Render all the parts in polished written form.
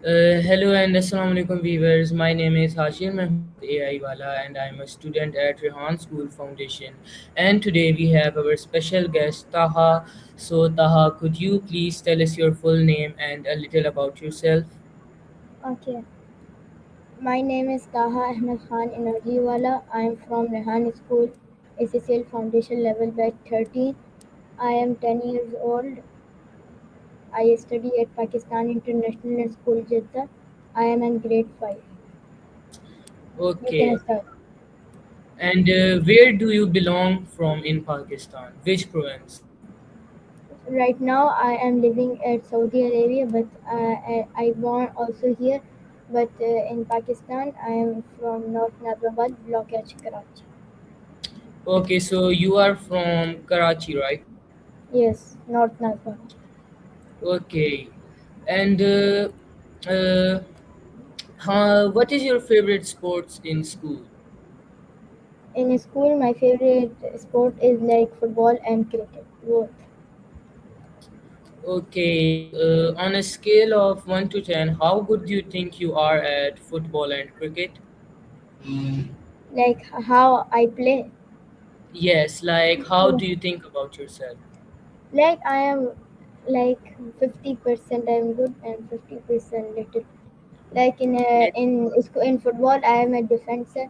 Hello and assalamu alaikum viewers. My name is Hashir Mehmood AI Wala and I'm a student at Rehan School Foundation. And today we have our special guest Taha. So Taha, could you please tell us your full name and a little about yourself? Okay, my name is Taha Energy. I am from Rehan School, SSL Foundation Level Batch 13. I am 10 years old. I study at Pakistan International School, Jeddah. I am in grade 5. You can Okay. start. And where do you belong from in Pakistan? Which province? Right now, I am living at Saudi Arabia, but I born also here. But in Pakistan, I am from North Nazabad, Block H, Karachi. Okay, so you are from Karachi, right? Yes, North Nazabad. Okay. And uh, what is your favorite sports in school? In school, my favorite sport is like football and cricket, both. Okay, on a scale of 1 to 10, how good do you think you are at football and cricket? Like how I play. Yes, like how do you think about yourself? Like I am like 50% I'm good and 50% little. Like in football, I am a defender.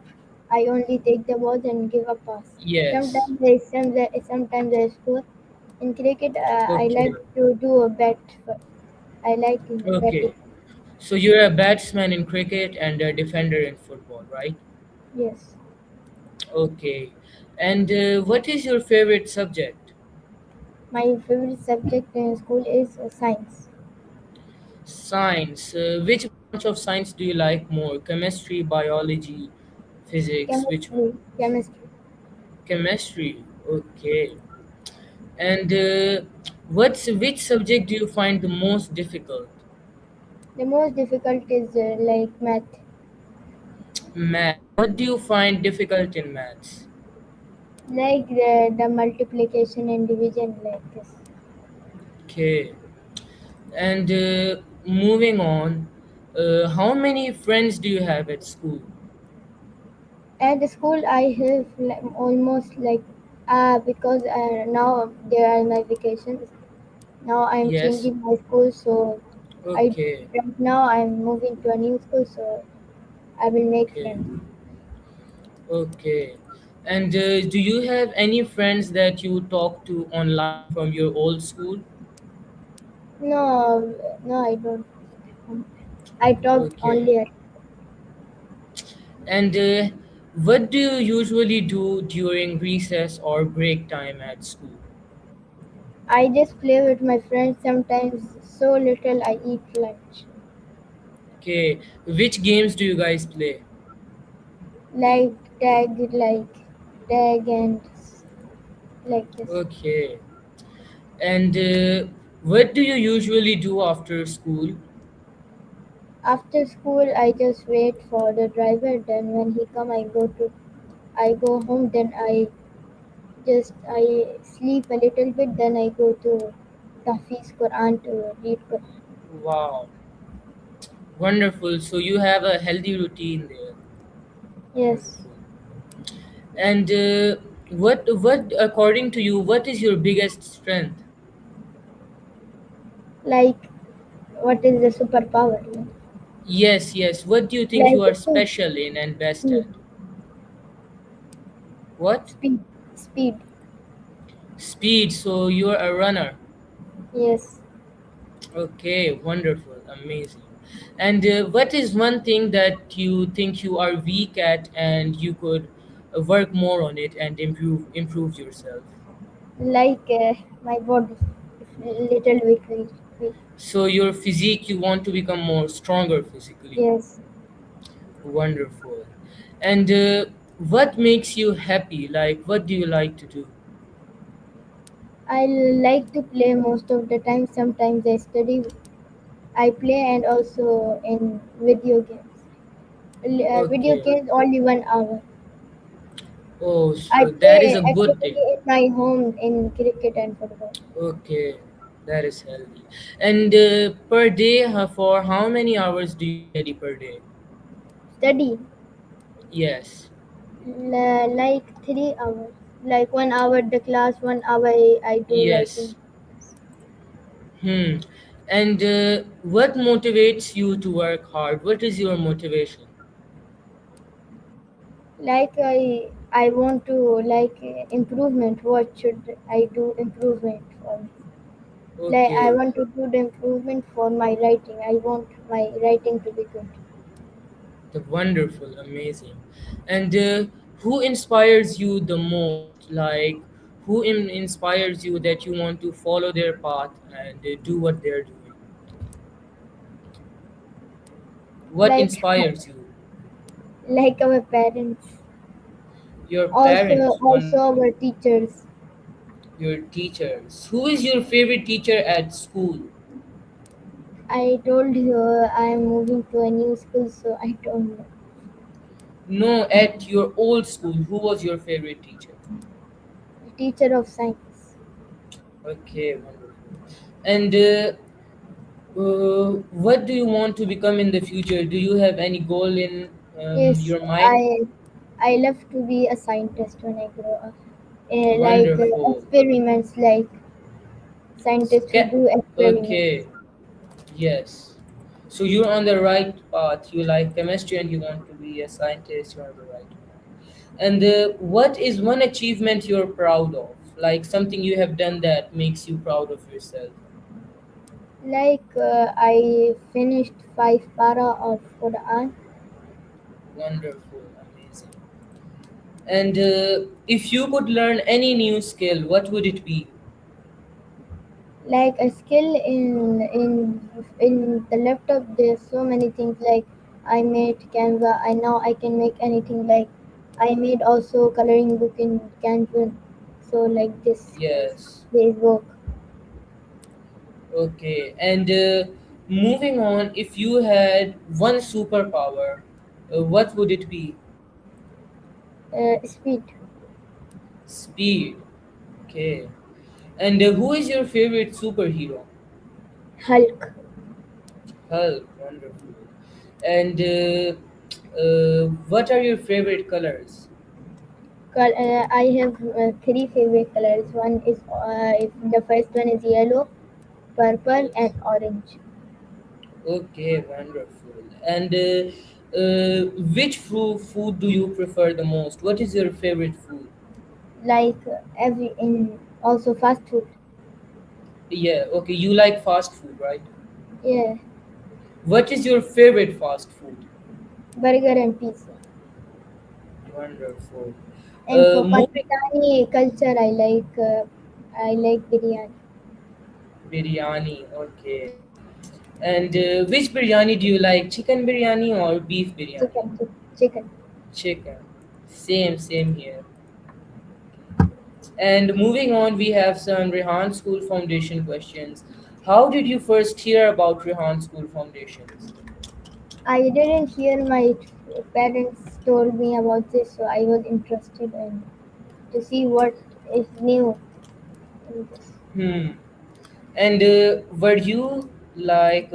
I only take the ball and give a pass. Yes. Sometimes I score. In cricket, I Okay. like to do a bet. I like Okay. betting. So you're a batsman in cricket and a defender in football, right? Yes. Okay. And what is your favorite subject? My favorite subject in school is science. Science. Which branch of science do you like more? Chemistry, biology, physics? Which one? Chemistry. Chemistry. Okay. And what's which subject do you find the most difficult? The most difficult is like math, Math. What do you find difficult in maths? like the multiplication and division, like this. Okay. And moving on, how many friends do you have at school? At the school, I have like, almost like because now there are my vacations. Now I'm Yes. changing my school, so I Okay. right now I'm moving to a new school, so I will make Okay. friends. Okay. And do you have any friends that you talk to online from your old school? No, no, I don't. I talked Okay. only at And what do you usually do during recess or break time at school? I just play with my friends sometimes so little I eat lunch. Okay, which games do you guys play? Like tag and like this. Okay, and what do you usually do after school? After school I just wait for the driver, then when he come I go home, then I sleep a little bit, then I go to Tafi's Quran to read Quran. Wow, wonderful. So you have a healthy routine there. Yes. Wonderful. And what according to you, what is your biggest strength? Like what is the superpower? Yes, yes. What do you think Like you are speed, special in and best speed, at? What? speed, speed. Speed. So you're a runner. Yes. Okay, wonderful, amazing. And what is one thing that you think you are weak at and you could work more on it and improve yourself? Like my body is little weak. So your physique, you want to become more stronger physically. Yes. Wonderful. And what makes you happy? Like, what do you like to do? I like to play most of the time. Sometimes I study. I play and also in video games. Video Okay. games only 1 hour. Oh, I so that is play a good actually thing. in my home in cricket and football. Okay. That is healthy. And per day, for how many hours do you study per day? Study Yes. like 3 hours. Like 1 hour the class, 1 hour I do writing. Yes. Hmm. And what motivates you to work hard? What is your motivation? Like I want to like improvement. What should I do improvement for? Like I Okay. want to do the improvement for my writing. I want my writing to be good. The wonderful, amazing. And who inspires you the most? Like, who inspires you that you want to follow their path and do what they're doing? What Like inspires you? like our parents, Your also parents, also wonderful. our teachers. Your teachers. Who is your favorite teacher at school? I told you I am moving to a new school, so I don't know. No, at your old school, who was your favorite teacher? Teacher of science. Okay, wonderful. And what do you want to become in the future? Do you have any goal in Yes, your mind? I love to be a scientist when I grow up. Like Wonderful. experiments, like scientists who Ca- do experiments. okay, yes. So you're on the right path. You like chemistry and you want to be a scientist. You're on the right path. And what is one achievement you're proud of? Like something you have done that makes you proud of yourself? Like I finished 5 para of Quran. Wonderful, amazing. And if you could learn any new skill, what would it be? Like a skill in the laptop. There's so many things. Like I made Canva. I now I can make anything. Like I made also coloring book in Canva. So like this Yes. days work. Okay. And moving on, if you had one superpower, what would it be? Speed. Speed. Okay. And who is your favorite superhero? Hulk. Hulk. Wonderful. And what are your favorite colors? I have three favorite colors. The first one is yellow, purple, Yes. and orange. Okay, wonderful. And which food do you prefer the most? What is your favorite food? Like every in also fast food. Yeah, okay, you like fast food, right? Yeah, What is your favorite fast food? burger and pizza. Wonderful. And for Moving Pakistani culture, I like biryani, biryani, okay. And which biryani do you like? Chicken biryani or beef biryani? chicken. Chicken. Same here. And moving on, we have some Rehan School Foundation questions. How did you first hear about Rehan School Foundations? I didn't hear my parents told me about this, so I was interested in to see what is new in this. Hmm. And were you like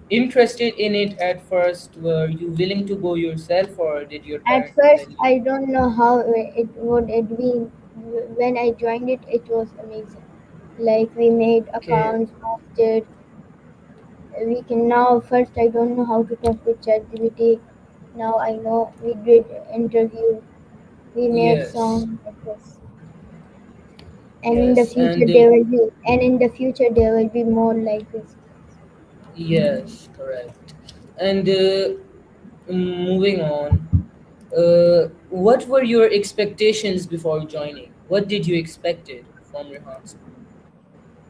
interested in it at first? Were you willing to go yourself, or did your At parents tell first, you? I don't know how it would it be. When I joined it, it was amazing. Like we made Okay. accounts, posted. We can now. First, I don't know how to talk with ChatGPT. Now I know. We did interview. We made Yes. song like this. And in the Yes. future, And there will be. And in the future, there will be more like this. yes, correct. And moving on, what were your expectations before joining? What did you expected from Rehan School?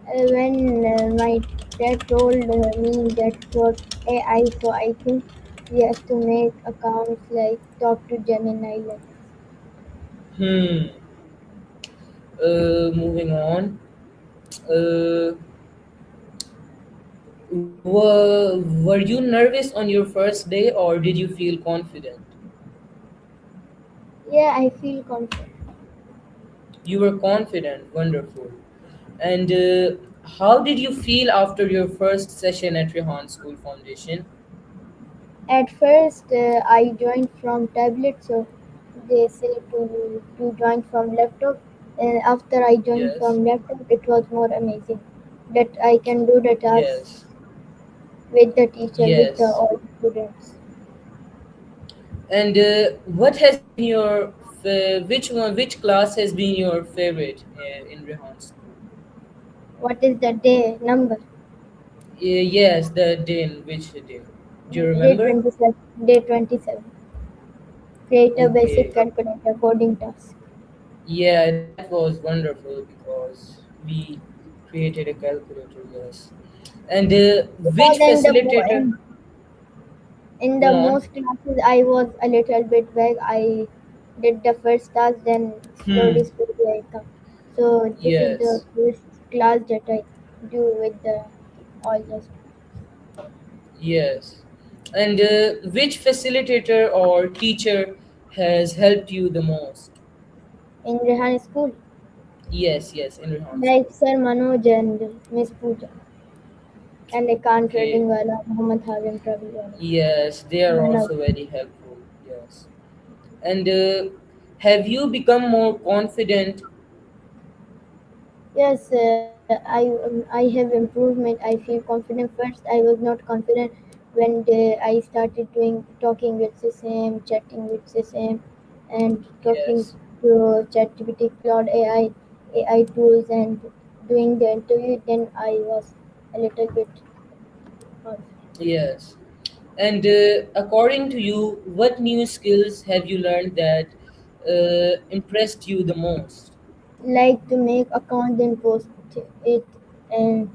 When my dad told me that it was AI, so I think we have to make accounts like talk to Gemini like this. Hmm. Moving on. Uh, were you nervous on your first day or did you feel confident? Yeah, I feel confident. You were confident, wonderful. And how did you feel after your first session at Rehan School Foundation? At first, I joined from tablet, so they say to join from laptop. And after I joined Yes, from laptop, it was more amazing that I can do the task yes, with the teacher, with the yes. all students. And what has been your which class has been your favorite in Rehan School? What is the day number? Yes, the din. Which din? Do you Day remember? 27. Day 27. Create a basic Okay. calculator coding task. Yeah, that was wonderful because we created a calculator. Yes. And Because which facilitator? in Go the on. most classes I was a little bit vague. I did the first task, then Hmm. slowly I come. So this is the Yes. first class that I do with the all the Yes. And which facilitator or teacher has helped you the most? in Rehan school. Yes, yes, in Rehan Like School. Sir Manoj and Miss Pooja and the Khan Okay. trading wala, Muhammad Hazim travel wala. Yes, they are None of also very helpful. Yes. And have you become more confident? Yes, I have improvement. I feel confident. First, I was not confident when I started doing talking with the same, chatting with the same, and talking Yes. to ChatGPT, Cloud AI tools, and doing the interview. Then I was a little bit confident. Yes. And according to you, what new skills have you learned that impressed you the most? Like to make account then post it, and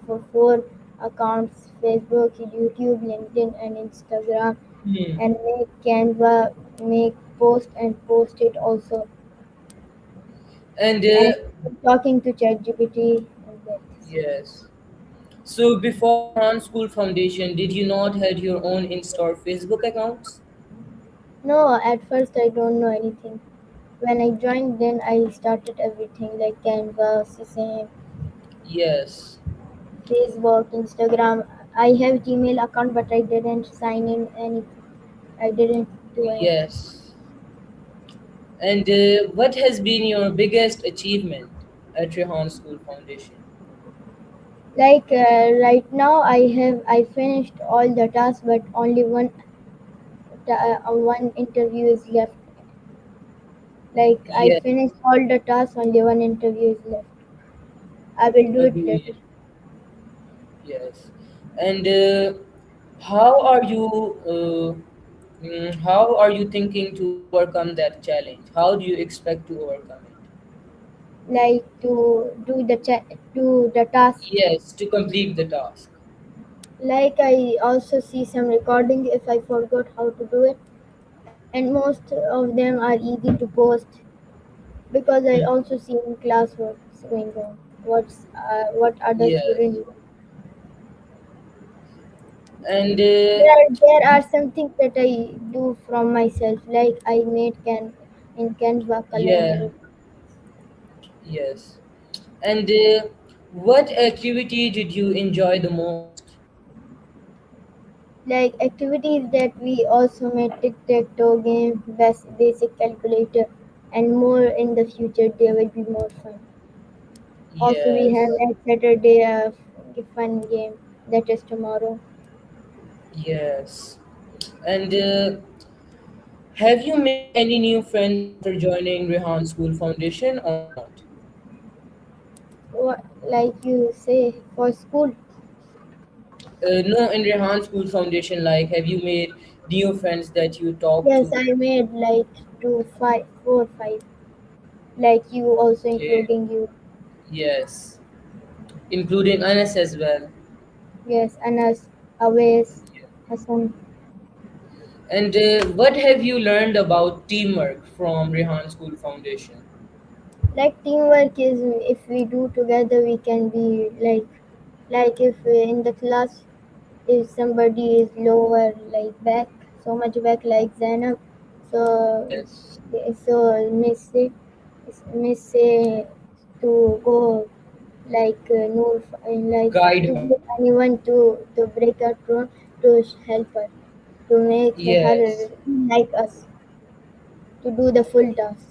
for four accounts: Facebook, YouTube, LinkedIn, and Instagram, Hmm. and make Canva, make post and post it also, And and talking to ChatGPT and that. yes. So before Rehan School Foundation, did you not had your own Insta or Facebook accounts? No, at first I don't know anything. When I joined, then I started everything like Canva, same Yes. Facebook, Instagram. I have Gmail account, but I didn't sign in anything. I didn't do anything. Yes. And what has been your biggest achievement at Rehan School Foundation? Like right now, I finished all the tasks, but only one interview is left. Like I Yes, finished all the tasks, only one interview is left. I will do it later. agreed. Yes. And how are you thinking to overcome that challenge? How do you expect to overcome it? Like to do the task. Yes, to complete the task. Like I also see some recording if I forgot how to do it, and most of them are easy to post because I Hmm. also see in class what's going on, what other Yes. students do. And There are some things that I do from myself, like I made in Canva yeah, calendar. yes. And what activity did you enjoy the most? Like activities that we also made tic-tac-toe game, basic calculator, and more in the future. There will be more fun. Also, we have Yes, a Saturday fun game that is tomorrow. yes. And have you made any new friends after joining Rehan School Foundation or not? What, like you say for school? No, in Rehan School Foundation, like, have you made new friends that you talk Yes, to? I made like two, five, four, five. Like you also Okay, including you. yes, including Anas as well. Yes, Anas, Awais, Yeah. Hassan. And what have you learned about teamwork from Rehan School Foundation? Like teamwork is if we do together, we can be like if in the class, if somebody is lower, like back, so much back, like Zainab, so Yes, so Miss say to go. like Noor, like Guide to her. get anyone to break her throne, to help her, to make her Yes, like us, to do the full task.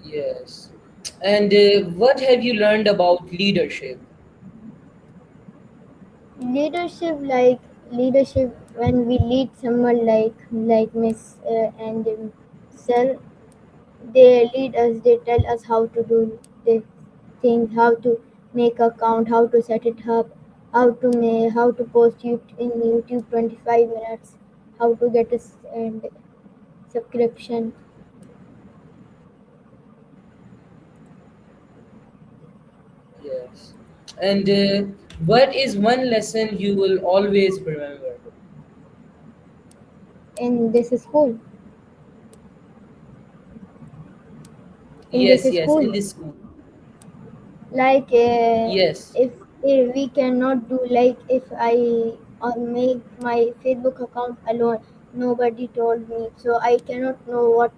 yes. And what have you learned about leadership? Leadership, like leadership, when we lead someone like Miss and Sir, they lead us. They tell us how to do the thing, how to make account, how to set it up, how to post you in YouTube 25 minutes, how to get a and subscription. Yes. And what is one lesson you will always remember? In this school, in this Yes, yes, in school. this school. Like Yes, if we cannot do, like if I make my Facebook account alone, nobody told me, so I cannot know what,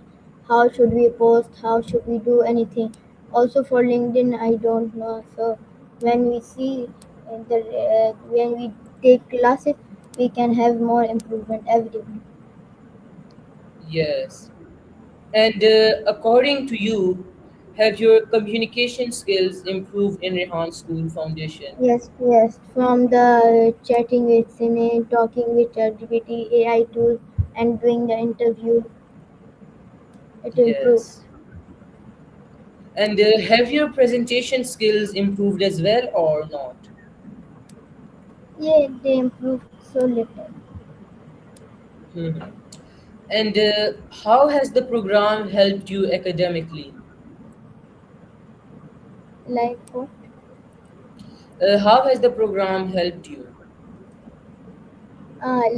how should we post, how should we do anything. Also for LinkedIn I don't know. So when we see when we take classes, we can have more improvement every day. yes. And according to you, have your communication skills improved in Rehan School Foundation? Yes, yes. From the chatting with Cine, talking with ChatGPT, AI tool, and doing the interview, it improved. Yes. And have your presentation skills improved as well or not? Yeah, they improved so little. Mhm. And how has the program helped you academically? Like what? How has the program helped you?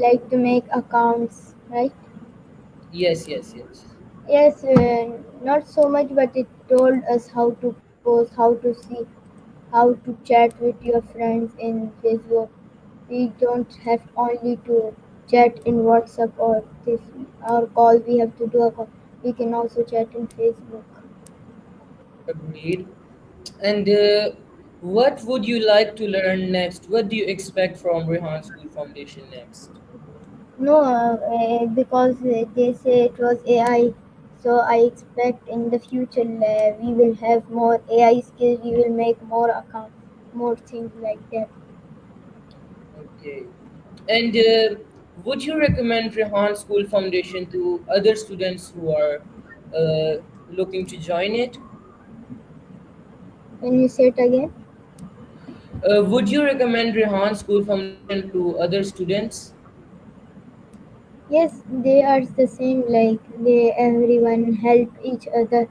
Like to make accounts, right? Yes, yes, yes. Yes, not so much, but it told us how to post, how to see, how to chat with your friends in Facebook. We don't have only to chat in WhatsApp or this or call. We have to do a call. We can also chat in Facebook. Agreed. And what would you like to learn next? What do you expect from Rehan School Foundation next? No, because they say it was AI, so I expect in the future we will have more AI skills. We will make more accounts, more things like that. Okay. And would you recommend Rehan School Foundation to other students who are looking to join it? Can you say it again? Would you recommend Rehan School Foundation to other students? Yes, they are the same. Like they, everyone help each other.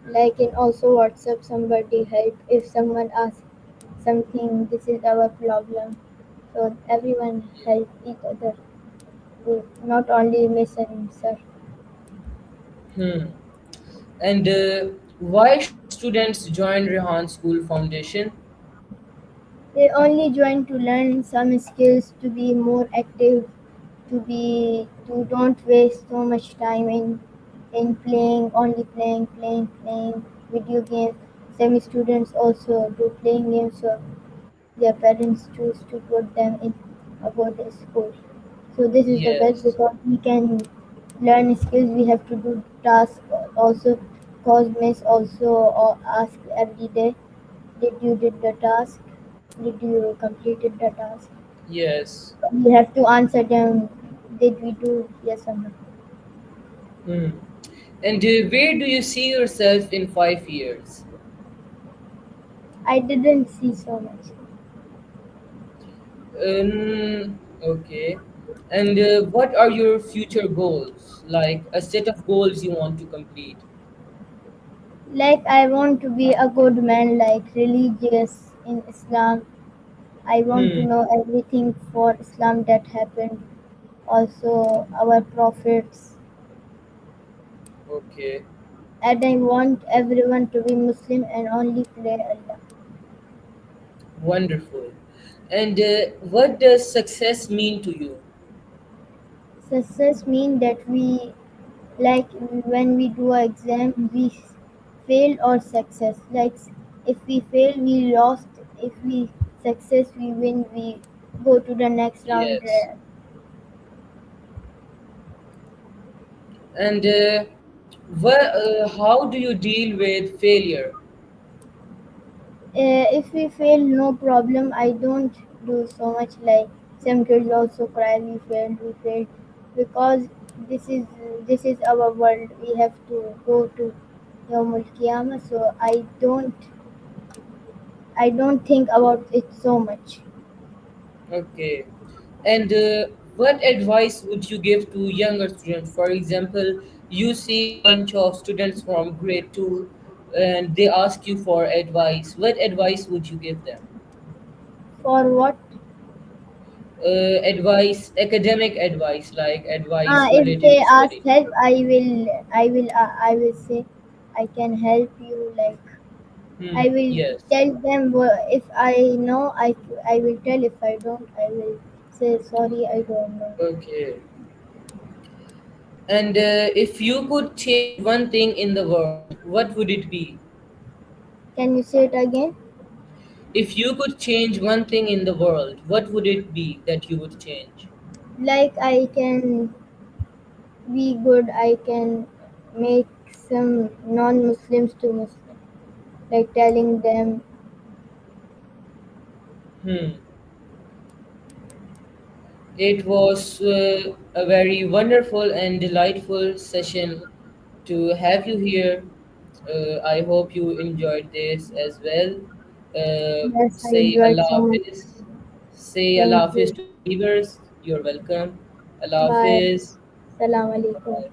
Like in also WhatsApp, somebody help if someone asks something. This is our problem. So everyone Yeah. help each other. Not only miss and sir. Hmm. And why should students join Rehan School Foundation? They only join to learn some skills, to be more active, to don't waste so much time in playing, only playing video games. Some students also do playing games, so their parents choose to put them in about the school. So this is the best Yes. because we can learn skills. We have to do tasks also. Cause miss also or ask every day, did you did the task? Did you completed the task? Yes. We have to answer them. Did we do yes or no? Hmm. And where do you see yourself in 5 years? I didn't see so much. Okay. And what are your future goals? Like a set of goals you want to complete? Like I want to be a good man, like religious in Islam. I want to Hmm. know everything for Islam that happened. Also our prophets. Okay. And I want everyone to be Muslim and only pray Allah. Wonderful. And what does success mean to you? Success mean that we, like when we do an exam, we fail or success. Like if we fail, we lost if we success, we win, we go to the next round. Yes. And how do you deal with failure? If we fail, no problem. I don't do so much like some kids also cry. We failed, because this is this is our world. We have to go to Yawmul Qiyamah. So I don't think about it so much. Okay. And what advice would you give to younger students? For example, you see a bunch of students from grade 2 and they ask you for advice. What advice would you give them? For what? Advice, academic advice, like advice If related they to ask study. help, I will say I can help you. Like Hmm. I will Yes. tell them if I know. I will tell. If I don't, I will say sorry. I don't know. Okay. And if you could change one thing in the world, what would it be? Can you say it again? If you could change one thing in the world, what would it be that you would change? Like I can be good. I can make some non-Muslims to Muslim. Like telling them Hmm. It was a very wonderful and delightful session to have you here. I hope you enjoyed this as well. yes, I Say enjoyed Allah so much. Hafiz. Say Allah Thank Hafiz you. to the viewers. You're welcome. Allah Bye. Hafiz. Salam Bye alaikum. bye.